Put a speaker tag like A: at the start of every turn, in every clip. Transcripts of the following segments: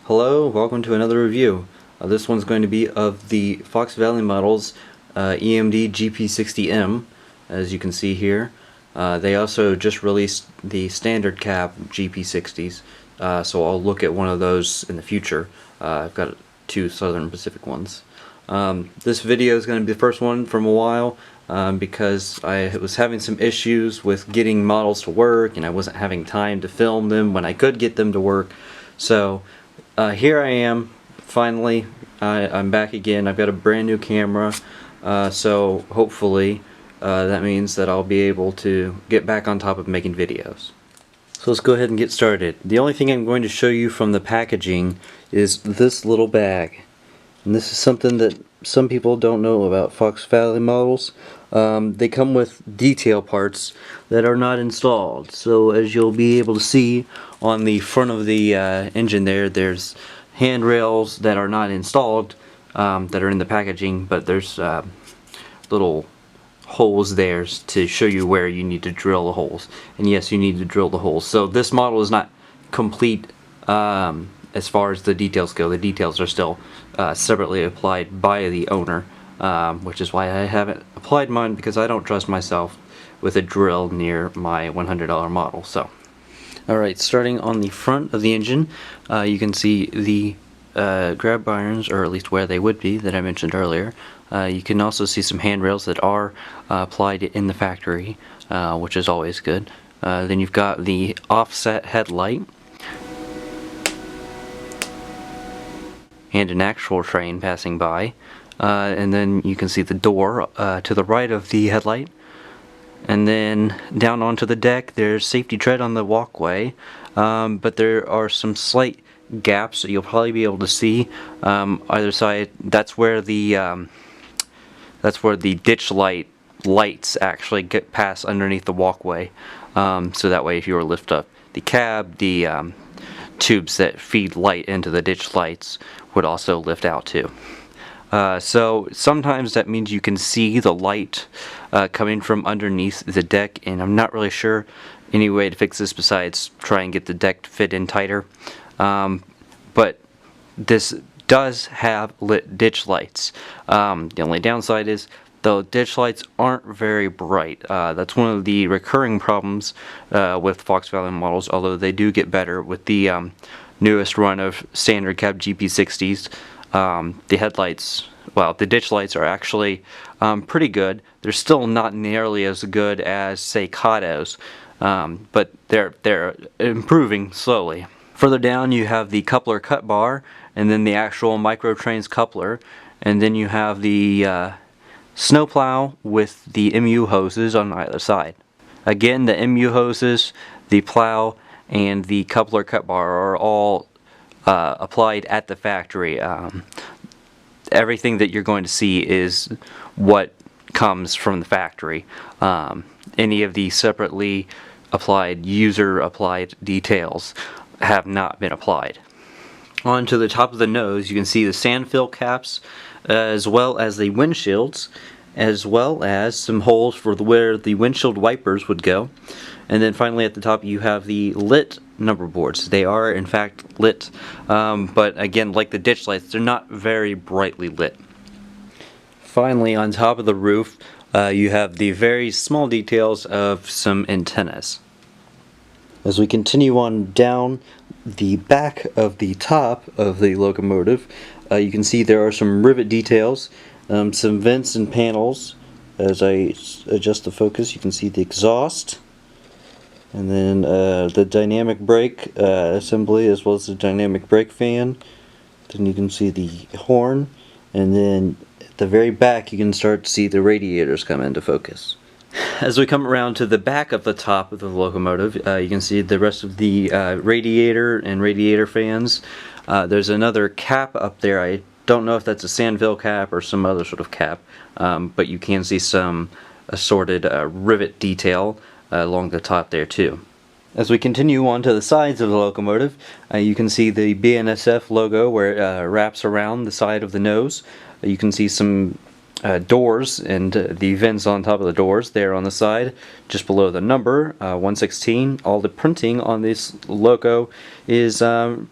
A: Hello, welcome to another review. This one's going to be of the Fox Valley Models EMD GP60M, as you can see here. They also just released the standard cab GP60s, so I'll look at one of those in the future. I've got two Southern Pacific ones. This video is going to be the first one from a while because I was having some issues with getting models to work, and I wasn't having time to film them when I could get them to work. So here I am, finally. I'm back again. I've got a brand new camera, so hopefully that means that I'll be able to get back on top of making videos. So let's go ahead and get started. The only thing I'm going to show you from the packaging is this little bag. And this is something that some people don't know about Fox Valley models. They come with detail parts that are not installed. So as you'll be able to see on the front of the engine there's handrails that are not installed that are in the packaging, but there's little holes there to show you where you need to drill the holes. And yes, you need to drill the holes. So this model is not complete as far as the details go. The details are still separately applied by the owner, which is why I haven't applied mine, because I don't trust myself with a drill near my $100 model. So, alright, starting on the front of the engine, you can see the grab irons, or at least where they would be, that I mentioned earlier. You can also see some handrails that are applied in the factory, which is always good. Then you've got the offset headlight and an actual train passing by, and then you can see the door to the right of the headlight, and then down onto the deck there's safety tread on the walkway, but there are some slight gaps that you'll probably be able to see either side. That's where the ditch lights actually get past underneath the walkway, so that way if you were to lift up the cab, the tubes that feed light into the ditch lights would also lift out too. So sometimes that means you can see the light coming from underneath the deck, and I'm not really sure any way to fix this besides try and get the deck to fit in tighter. But this does have lit ditch lights. The only downside is the ditch lights aren't very bright. That's one of the recurring problems with Fox Valley models, although they do get better with the newest run of standard cab GP60s. The headlights, well, the ditch lights are actually pretty good. They're still not nearly as good as, say, Kado's, but they're improving slowly. Further down you have the coupler cut bar, and then the actual microtrains coupler, and then you have the snowplow with the MU hoses on either side. Again, the MU hoses, the plow, and the coupler cut bar are all applied at the factory. Everything that you're going to see is what comes from the factory. Any of the separately applied, user applied details have not been applied. On to the top of the nose, you can see the sand fill caps, as well as the windshields, as well as some holes for where the windshield wipers would go. And then finally at the top you have the lit number boards. They are in fact lit, but again, like the ditch lights, they're not very brightly lit. Finally, on top of the roof, you have the very small details of some antennas. As we continue on down the back of the top of the locomotive, you can see there are some rivet details, some vents and panels. As I adjust the focus, you can see the exhaust, and then the dynamic brake assembly, as well as the dynamic brake fan. Then you can see the horn, and then at the very back you can start to see the radiators come into focus. As we come around to the back of the top of the locomotive, you can see the rest of the radiator and radiator fans. There's another cap up there. I don't know if that's a sandfill cap or some other sort of cap, but you can see some assorted rivet detail along the top there too. As we continue on to the sides of the locomotive, you can see the BNSF logo where it wraps around the side of the nose. You can see some doors and the vents on top of the doors there on the side, just below the number 116. All the printing on this logo is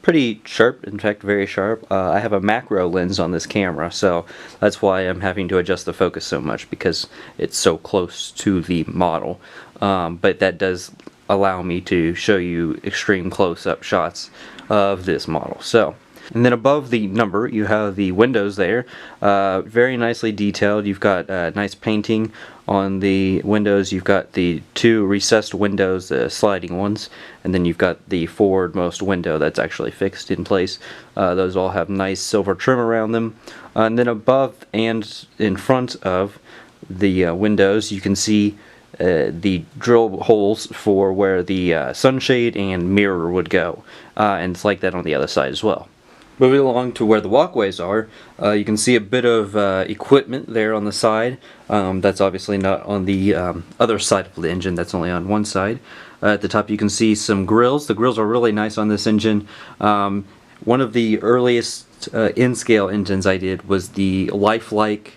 A: pretty sharp, in fact very sharp. I have a macro lens on this camera, so that's why I'm having to adjust the focus so much, because it's so close to the model. But that does allow me to show you extreme close-up shots of this model. So, and then above the number you have the windows there, very nicely detailed. You've got nice painting on the windows. You've got the two recessed windows, the sliding ones, and then you've got the forwardmost window that's actually fixed in place. Those all have nice silver trim around them. And then above and in front of the windows you can see the drill holes for where the sunshade and mirror would go, and it's like that on the other side as well. Moving along to where the walkways are, you can see a bit of equipment there on the side. That's obviously not on the other side of the engine, that's only on one side. At the top you can see some grills. The grills are really nice on this engine. One of the earliest in-scale engines I did was the lifelike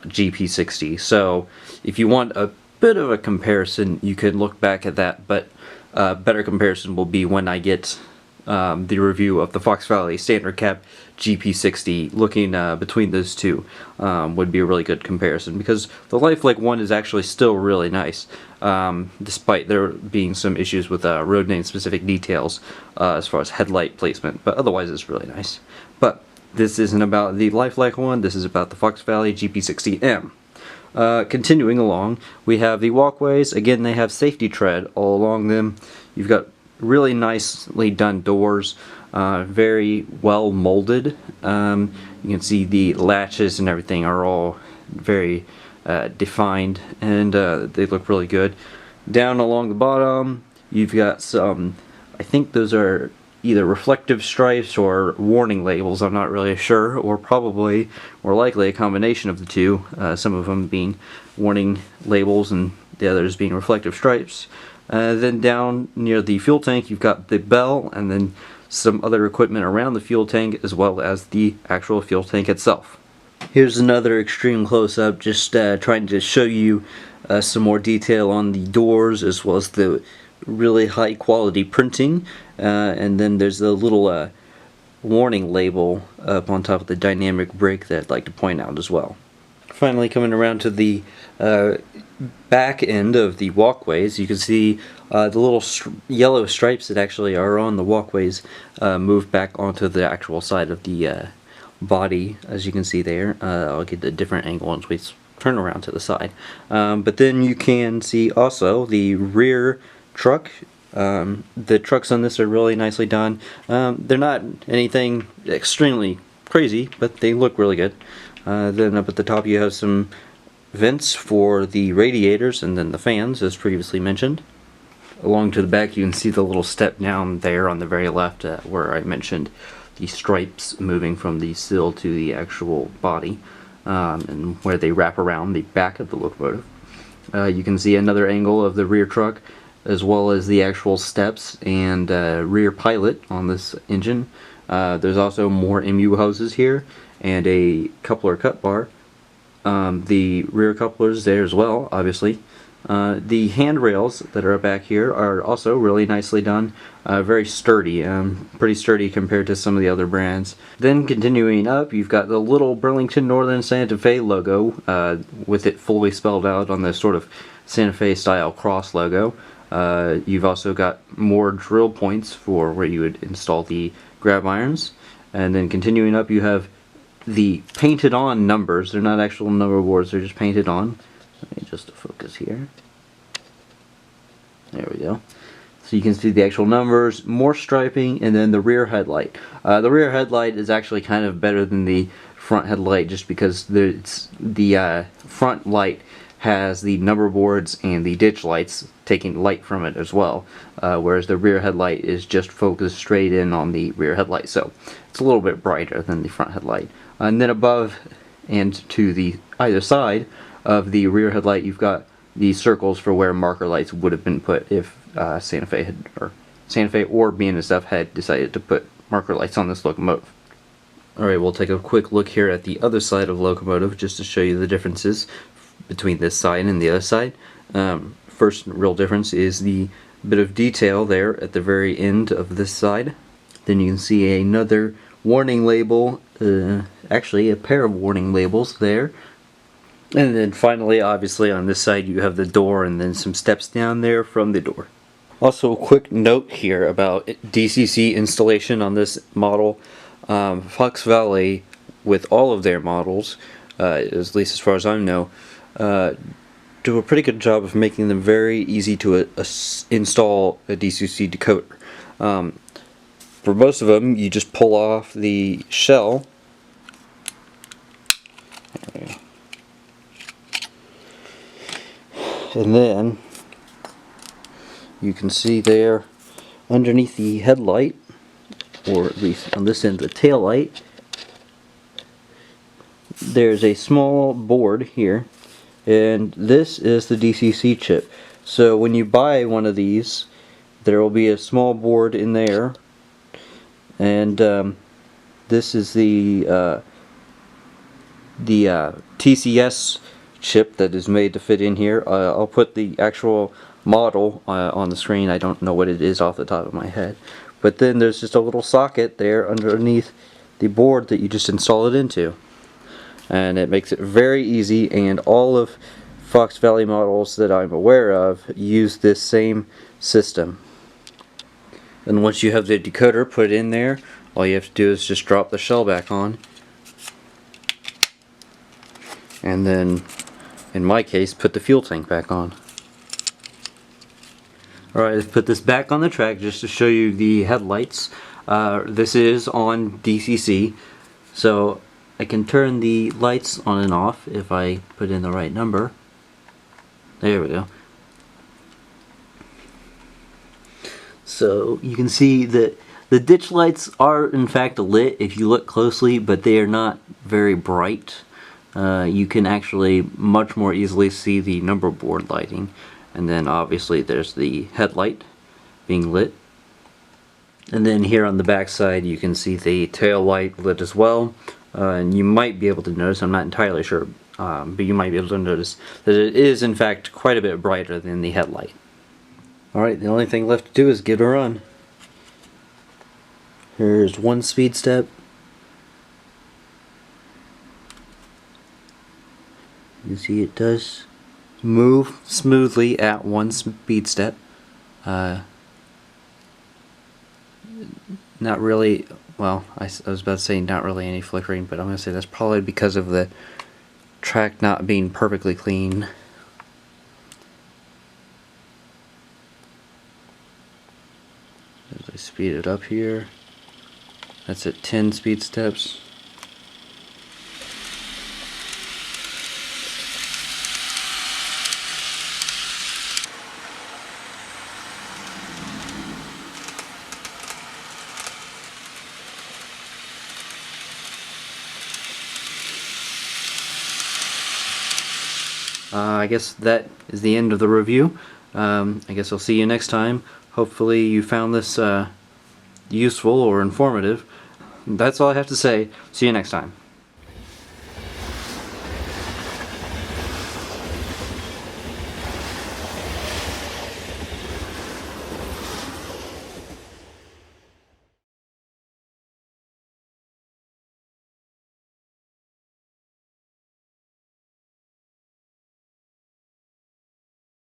A: GP60. So if you want a bit of a comparison, you can look back at that, but better comparison will be when I get the review of the Fox Valley Standard Cab GP60. Looking between those two would be a really good comparison, because the lifelike one is actually still really nice, despite there being some issues with road name specific details as far as headlight placement, but otherwise it's really nice. But this isn't about the lifelike one, this is about the Fox Valley GP60M. Continuing along, we have the walkways. Again, they have safety tread all along them. You've got really nicely done doors, very well molded. You can see the latches and everything are all very defined, and they look really good. Down along the bottom you've got some, I think those are either reflective stripes or warning labels, I'm not really sure, or probably more likely a combination of the two, some of them being warning labels and the others being reflective stripes. Then down near the fuel tank you've got the bell, and then some other equipment around the fuel tank, as well as the actual fuel tank itself. Here's another extreme close-up, just trying to show you some more detail on the doors, as well as the really high quality printing, and then there's a little warning label up on top of the dynamic brake that I'd like to point out as well. Finally, coming around to the back end of the walkways, you can see the little yellow stripes that actually are on the walkways move back onto the actual side of the body, as you can see there. I'll get a different angle once we turn around to the side. But then you can see also the rear truck. The trucks on this are really nicely done. They're not anything extremely crazy, but they look really good. Then up at the top you have some vents for the radiators and then the fans, as previously mentioned. Along to the back you can see the little step down there on the very left, where I mentioned the stripes moving from the sill to the actual body, and where they wrap around the back of the locomotive. You can see another angle of the rear truck, as well as the actual steps and rear pilot on this engine. There's also more MU hoses here and a coupler cut bar. The rear couplers there as well, obviously. The handrails that are back here are also really nicely done, very sturdy, pretty sturdy compared to some of the other brands. Then continuing up, you've got the little Burlington Northern Santa Fe logo, with it fully spelled out on the sort of Santa Fe style cross logo. You've also got more drill points for where you would install the grab irons. And then continuing up you have the painted on numbers. They're not actual number boards, they're just painted on. Let me just focus here. There we go. So you can see the actual numbers, more striping, and then the rear headlight. The rear headlight is actually kind of better than the front headlight, just because the front light has the number boards and the ditch lights taking light from it as well, whereas the rear headlight is just focused straight in on the rear headlight, so it's a little bit brighter than the front headlight. And then above and to the either side of the rear headlight you've got the circles for where marker lights would have been put if Santa Fe or BNSF had decided to put marker lights on this locomotive. Alright, we'll take a quick look here at the other side of the locomotive just to show you the differences between this side and the other side. First real difference is the bit of detail there at the very end of this side. Then you can see another warning label, actually a pair of warning labels there. And then finally, obviously on this side you have the door and then some steps down there from the door. Also a quick note here about DCC installation on this model. Fox Valley, with all of their models, at least as far as I know, do a pretty good job of making them very easy to install a DCC decoder. For most of them, you just pull off the shell, and then you can see there underneath the headlight, or at least on this end of the tail light, there's a small board here, and this is the DCC chip. So when you buy one of these, there will be a small board in there, and this is the TCS chip that is made to fit in here. I'll put the actual model on the screen. I don't know what it is off the top of my head. But then there's just a little socket there underneath the board that you just install it into. And it makes it very easy, and all of Fox Valley models that I'm aware of use this same system. And once you have the decoder put in there, all you have to do is just drop the shell back on. And then, in my case, put the fuel tank back on. Alright, let's put this back on the track just to show you the headlights. This is on DCC, so I can turn the lights on and off if I put in the right number. There we go. So you can see that the ditch lights are in fact lit if you look closely, but they are not very bright. You can actually much more easily see the number board lighting. And then obviously there's the headlight being lit. And then here on the back side you can see the tail light lit as well. And you might be able to notice, I'm not entirely sure, but you might be able to notice that it is in fact quite a bit brighter than the headlight. Alright, the only thing left to do is give it a run. Here's one speed step. You see it does move smoothly at one speed step. Not really, well, I was about to say not really any flickering, but I'm going to say that's probably because of the track not being perfectly clean. As I speed it up here, that's at 10 speed steps. I guess that is the end of the review. I guess I'll see you next time. Hopefully you found this useful or informative. That's all I have to say. See you next time.